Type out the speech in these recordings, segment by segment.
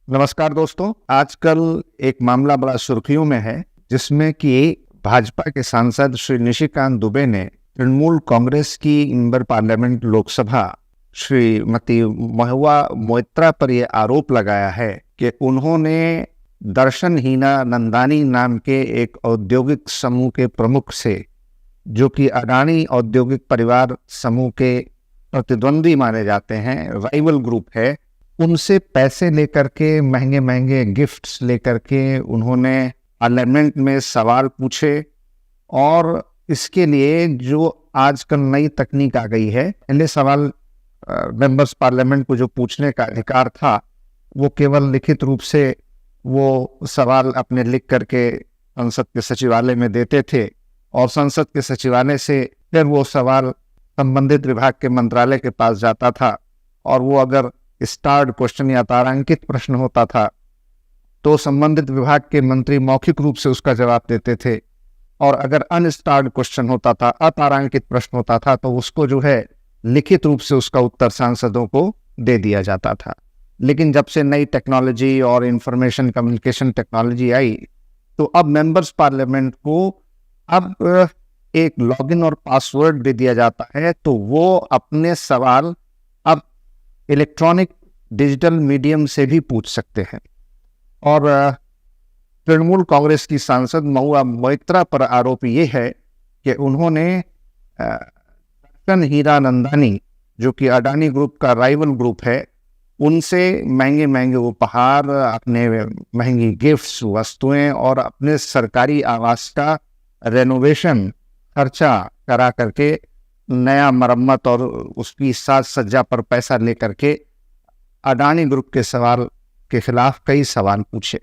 नमस्कार दोस्तों, आजकल एक मामला बड़ा सुर्खियों में है जिसमें कि भाजपा के सांसद श्री निशिकांत दुबे ने तृणमूल कांग्रेस की मेंबर पार्लियामेंट लोकसभा श्रीमती महुआ मोइत्रा पर यह आरोप लगाया है कि उन्होंने दर्शन हीना नंदानी नाम के एक औद्योगिक समूह के प्रमुख से, जो कि अडानी औद्योगिक परिवार समूह के प्रतिद्वंदी माने जाते हैं, राइवल ग्रुप है, उनसे पैसे लेकर के, महंगे महंगे गिफ्ट्स लेकर के उन्होंने पार्लियामेंट में सवाल पूछे। और इसके लिए जो आजकल नई तकनीक आ गई है, पहले सवाल मेंबर्स पार्लियामेंट को जो पूछने का अधिकार था वो केवल लिखित रूप से वो सवाल अपने लिख करके संसद के सचिवालय में देते थे और संसद के सचिवालय से फिर वो सवाल संबंधित विभाग के मंत्रालय के पास जाता था और वो अगर स्टार्ड क्वेश्चन या तारांकित प्रश्न होता था तो संबंधित विभाग के मंत्री मौखिक रूप से उसका जवाब देते थे, और अगर अनस्टार्ड क्वेश्चन होता था, अतारांकित प्रश्न होता था, तो उसको जो है लिखित रूप से उसका उत्तर सांसदों को दे दिया जाता था। लेकिन जब से नई टेक्नोलॉजी और इंफॉर्मेशन कम्युनिकेशन टेक्नोलॉजी आई तो अब मेंबर्स पार्लियामेंट को अब एक लॉगिन और पासवर्ड दे दिया जाता है, तो वो अपने सवाल अब इलेक्ट्रॉनिक डिजिटल मीडियम से भी पूछ सकते हैं। और तृणमूल कांग्रेस की सांसद महुआ मोइत्रा पर आरोप ये है कि उन्होंने दर्शन हीरा नंदानी, जो कि अडानी ग्रुप का राइवल ग्रुप है, उनसे महंगे महंगे उपहार, अपने महंगी गिफ्ट्स, वस्तुएं और अपने सरकारी आवास का रेनोवेशन खर्चा करा करके, नया मरम्मत और उसकी साज सज्जा पर पैसा लेकर के अडानी ग्रुप के सवाल के खिलाफ कई सवाल पूछे।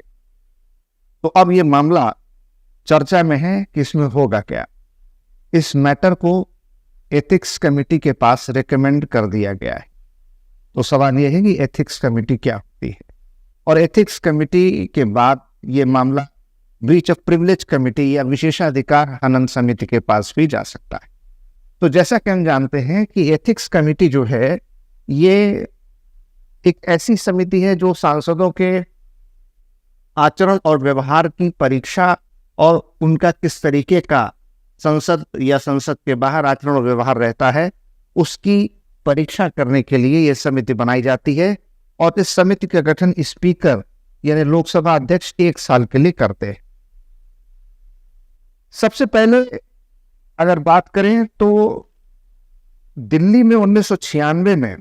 तो अब ये मामला चर्चा में है कि इसमें होगा क्या। इस मैटर को एथिक्स कमेटी के पास रिकमेंड कर दिया गया है। तो सवाल यह है कि एथिक्स कमेटी क्या होती है, और एथिक्स कमेटी के बाद ये मामला ब्रीच ऑफ प्रिविलेज कमेटी या विशेषाधिकार हनन समिति के पास भी जा सकता है। तो जैसा कि हम जानते हैं कि एथिक्स कमेटी जो है ये एक ऐसी समिति है जो सांसदों के आचरण और व्यवहार की परीक्षा और उनका किस तरीके का संसद या संसद के बाहर आचरण और व्यवहार रहता है उसकी परीक्षा करने के लिए यह समिति बनाई जाती है। और इस समिति का गठन स्पीकर यानी लोकसभा अध्यक्ष 1 साल के लिए करते हैं। सबसे पहले अगर बात करें तो दिल्ली में 1996 में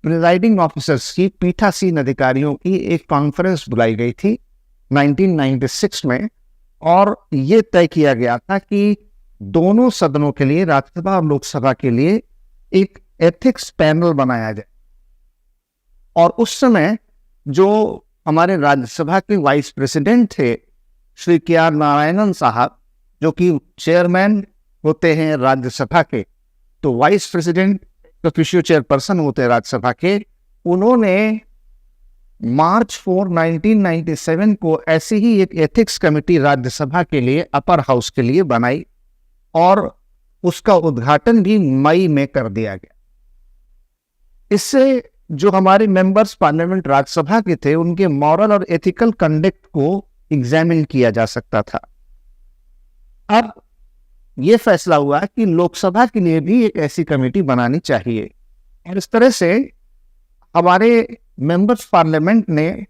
प्रिजाइडिंग ऑफिसर्स की पीठासीन अधिकारियों की एक कॉन्फ्रेंस बुलाई गई थी 1996 में, और ये तय किया गया था कि दोनों सदनों के लिए, राज्यसभा और लोकसभा के लिए, एक एथिक्स पैनल बनाया जाए। और उस समय जो हमारे राज्यसभा के वाइस प्रेसिडेंट थे श्री के आर नारायणन साहब, जो कि चेयरमैन होते हैं राज्यसभा के, तो वाइस प्रेसिडेंट ऑफिशियल चेयरपर्सन होते हैं राज्यसभा के, उन्होंने मार्च 4, 1997 को ऐसी ही एक एथिक्स कमेटी राज्यसभा के लिए, अपर हाउस के लिए बनाई और उसका उद्घाटन भी मई में कर दिया गया। इससे जो हमारे मेंबर्स पार्लियामेंट राज्यसभा के थे उनके मॉरल और एथिकल कंडक्ट को एग्जामिन किया जा सकता था। अब यह फैसला हुआ कि लोकसभा के लिए भी एक ऐसी कमेटी बनानी चाहिए, और इस तरह से हमारे मेंबर्स पार्लियामेंट ने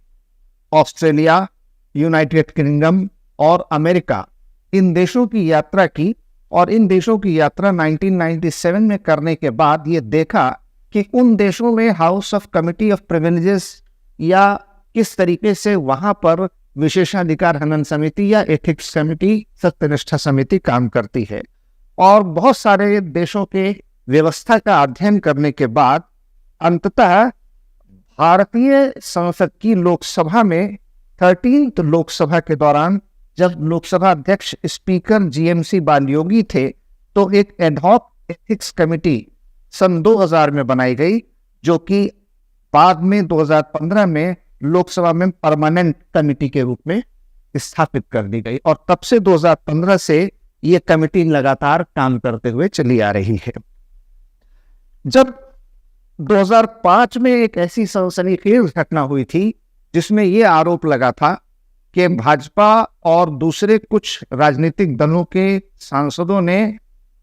ऑस्ट्रेलिया, यूनाइटेड किंगडम और अमेरिका, इन देशों की यात्रा की। और इन देशों की यात्रा 1997 में करने के बाद ये देखा कि उन देशों में house of committee of privileges या किस तरीके से वहां पर विशेषाधिकार हनन समिति या एथिक्स कमेटी, सत्यनिष्ठा समिति काम करती है। और बहुत सारे देशों के व्यवस्था का अध्ययन करने के बाद अंततः भारतीय संसद की लोकसभा में 13th लोकसभा के दौरान, जब लोकसभा अध्यक्ष स्पीकर जीएमसी बालयोगी थे, तो एक एडहॉक एथिक्स कमेटी सन 2000 में बनाई गई, जो कि बाद में 2015 में लोकसभा में परमानेंट कमेटी के रूप में स्थापित कर दी गई। और तब से 2015 से ये कमेटी लगातार काम करते हुए चली आ रही है। जब 2005 में एक ऐसी सनसनीखेज घटना हुई थी जिसमें यह आरोप लगा था कि भाजपा और दूसरे कुछ राजनीतिक दलों के सांसदों ने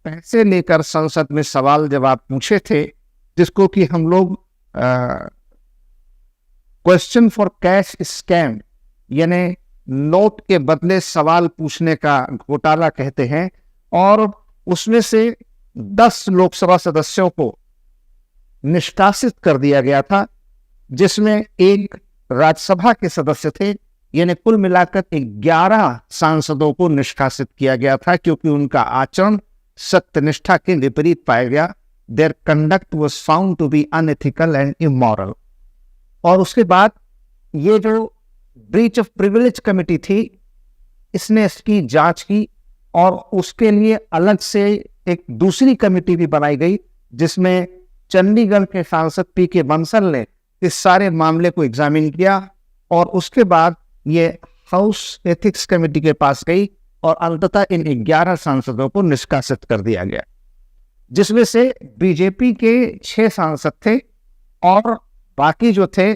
पैसे लेकर संसद में सवाल जवाब पूछे थे, जिसको कि हम लोग क्वेश्चन फॉर कैश स्कैम यानी नोट के बदले सवाल पूछने का घोटाला कहते हैं। और उसमें से 10 लोकसभा सदस्यों को निष्कासित कर दिया गया था, जिसमें एक राज्यसभा के सदस्य थे। यानी कुल मिलाकर 11 सांसदों को निष्कासित किया गया था, क्योंकि उनका आचरण सत्यनिष्ठा के विपरीत पाया गया। Their conduct was found to be unethical and immoral. और उसके बाद ये जो ब्रीच ऑफ प्रिविलेज कमेटी थी, इसने इसकी जांच की और उसके लिए अलग से एक दूसरी कमेटी भी बनाई गई, जिसमें चंडीगढ़ के सांसद पी.के. बंसल ने इस सारे मामले को एग्जामिन किया और उसके बाद ये हाउस एथिक्स कमेटी के पास गई और अंततः इन 11 सांसदों को निष्कासित कर दिया गया, जिसमें से बीजेपी के 6 सांसद थे और बाकी जो थे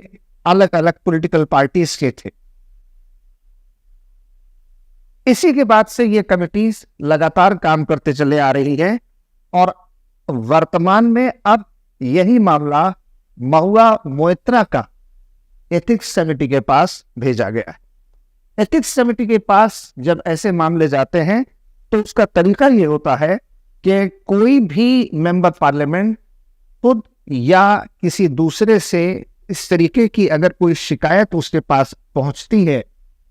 अलग अलग पॉलिटिकल पार्टीज के थे। इसी के बाद से ये कमिटीज लगातार काम करते चले आ रही है और वर्तमान में अब यही मामला महुआ मोइत्रा का एथिक्स कमेटी के पास भेजा गया है। एथिक्स कमेटी के पास जब ऐसे मामले जाते हैं तो उसका तरीका ये होता है कि कोई भी मेंबर पार्लियामेंट खुद या किसी दूसरे से इस तरीके की अगर कोई शिकायत उसके पास पहुंचती है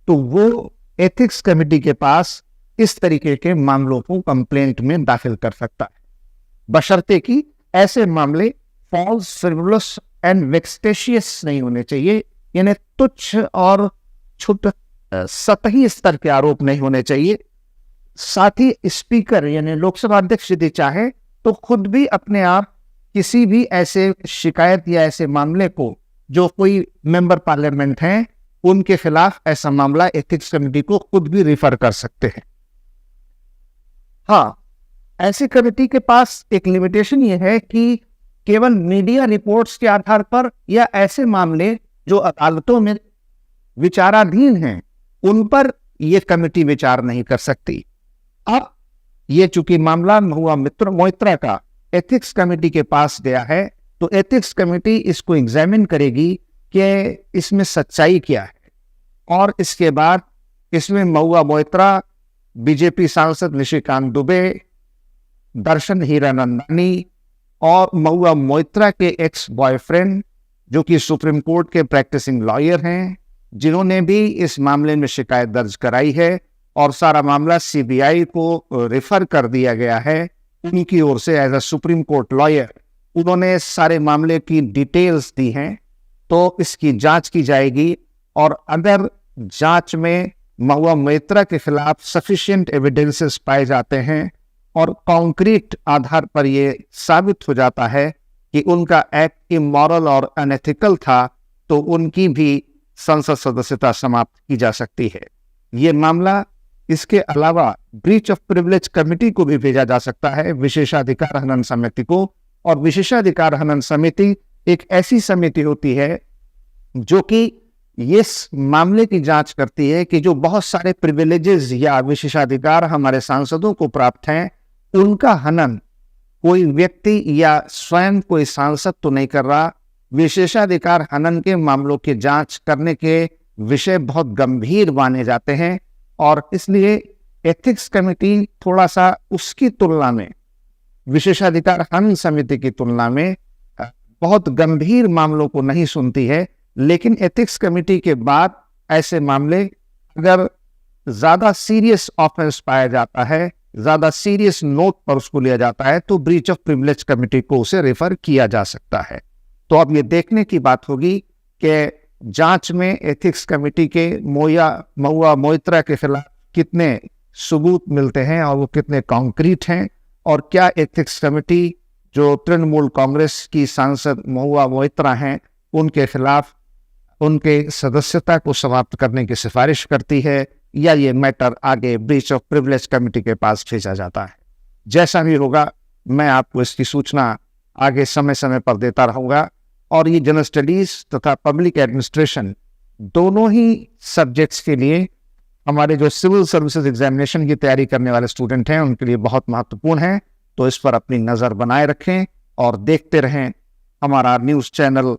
तो वो एथिक्स कमेटी के पास इस तरीके के मामलों को कंप्लेंट में दाखिल कर सकता है, बशर्ते कि ऐसे मामले फॉल्स, फ्रिवोलस एंड वेक्सटेशियस नहीं होने चाहिए। यानी तुच्छ और छुट सतही स्तर के आरोप नहीं होने चाहिए। साथ ही स्पीकर यानी लोकसभा अध्यक्ष यदि चाहे तो खुद भी अपने आप किसी भी ऐसे शिकायत या ऐसे मामले को जो कोई मेंबर पार्लियामेंट हैं उनके खिलाफ ऐसा मामला एथिक्स कमेटी को खुद भी रिफर कर सकते हैं। हाँ, ऐसी कमेटी के पास एक लिमिटेशन यह है कि केवल मीडिया रिपोर्ट्स के आधार पर या ऐसे मामले जो अदालतों में विचाराधीन हैं उन पर यह कमेटी विचार नहीं कर सकती। अब यह चूंकि मामला महुआ मोइत्रा का एथिक्स कमेटी के पास गया है तो एथिक्स कमेटी इसको एग्जामिन करेगी कि इसमें सच्चाई क्या है और इसके बाद इसमें महुआ मोइत्रा, बीजेपी सांसद निशिकांत दुबे, दर्शन हीरानंदानी और महुआ मोइत्रा के एक्स बॉयफ्रेंड जो कि सुप्रीम कोर्ट के प्रैक्टिसिंग लॉयर हैं, जिन्होंने भी इस मामले में शिकायत दर्ज कराई है और सारा मामला सीबीआई को रेफर कर दिया गया है। उनकी ओर से as a supreme court lawyer उन्होंने सारे मामले की डिटेल्स दी हैं, तो इसकी जांच की जाएगी और अगर जांच में महुआ मोइत्रा के खिलाफ सफिशिएंट एविडेंसेस पाए जाते हैं और कॉन्क्रीट आधार पर यह साबित हो जाता है कि उनका एक्ट इमोरल और अनएथिकल था, तो उनकी भी संसद सदस्यता समाप्त की जा सकती है। ये मामला इसके अलावा ब्रीच ऑफ प्रिविलेज कमेटी को भी भेजा जा सकता है, विशेषाधिकार हनन समिति को। और विशेषाधिकार हनन समिति एक ऐसी समिति होती है जो कि इस मामले की जांच करती है कि जो बहुत सारे प्रिविलेजेस या विशेषाधिकार हमारे सांसदों को प्राप्त हैं उनका हनन कोई व्यक्ति या स्वयं कोई सांसद तो नहीं कर रहा। विशेषाधिकार हनन के मामलों की जांच करने के विषय बहुत गंभीर माने जाते हैं और इसलिए एथिक्स कमेटी थोड़ा सा उसकी तुलना में, विशेषाधिकार हनन समिति की तुलना में बहुत गंभीर मामलों को नहीं सुनती है। लेकिन एथिक्स कमेटी के बाद ऐसे मामले अगर ज्यादा सीरियस ऑफेंस पाया जाता है, ज्यादा सीरियस नोट पर उसको लिया जाता है, तो ब्रीच ऑफ प्रिविलेज कमेटी को उसे रेफर किया जा सकता है। तो अब ये देखने की बात होगी कि जांच में एथिक्स कमेटी के महुआ मोइत्रा के खिलाफ कितने सबूत मिलते हैं और वो कितने कॉन्क्रीट हैं, और क्या एथिक्स कमेटी जो तृणमूल कांग्रेस की सांसद महुआ मोइत्रा हैं उनके खिलाफ उनके सदस्यता को समाप्त करने की सिफारिश करती है, या ये मैटर आगे ब्रीच ऑफ प्रिविलेज कमेटी के पास भेजा जाता है। जैसा भी होगा मैं आपको इसकी सूचना आगे समय समय पर देता रहूंगा। और ये जनरल स्टडीज तथा पब्लिक एडमिनिस्ट्रेशन दोनों ही सब्जेक्ट्स के लिए हमारे जो सिविल सर्विसेज एग्जामिनेशन की तैयारी करने वाले स्टूडेंट हैं उनके लिए बहुत महत्वपूर्ण है। तो इस पर अपनी नजर बनाए रखें और देखते रहें हमारा न्यूज चैनल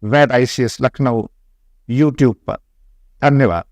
वैद ICS लखनऊ यूट्यूब पर। धन्यवाद।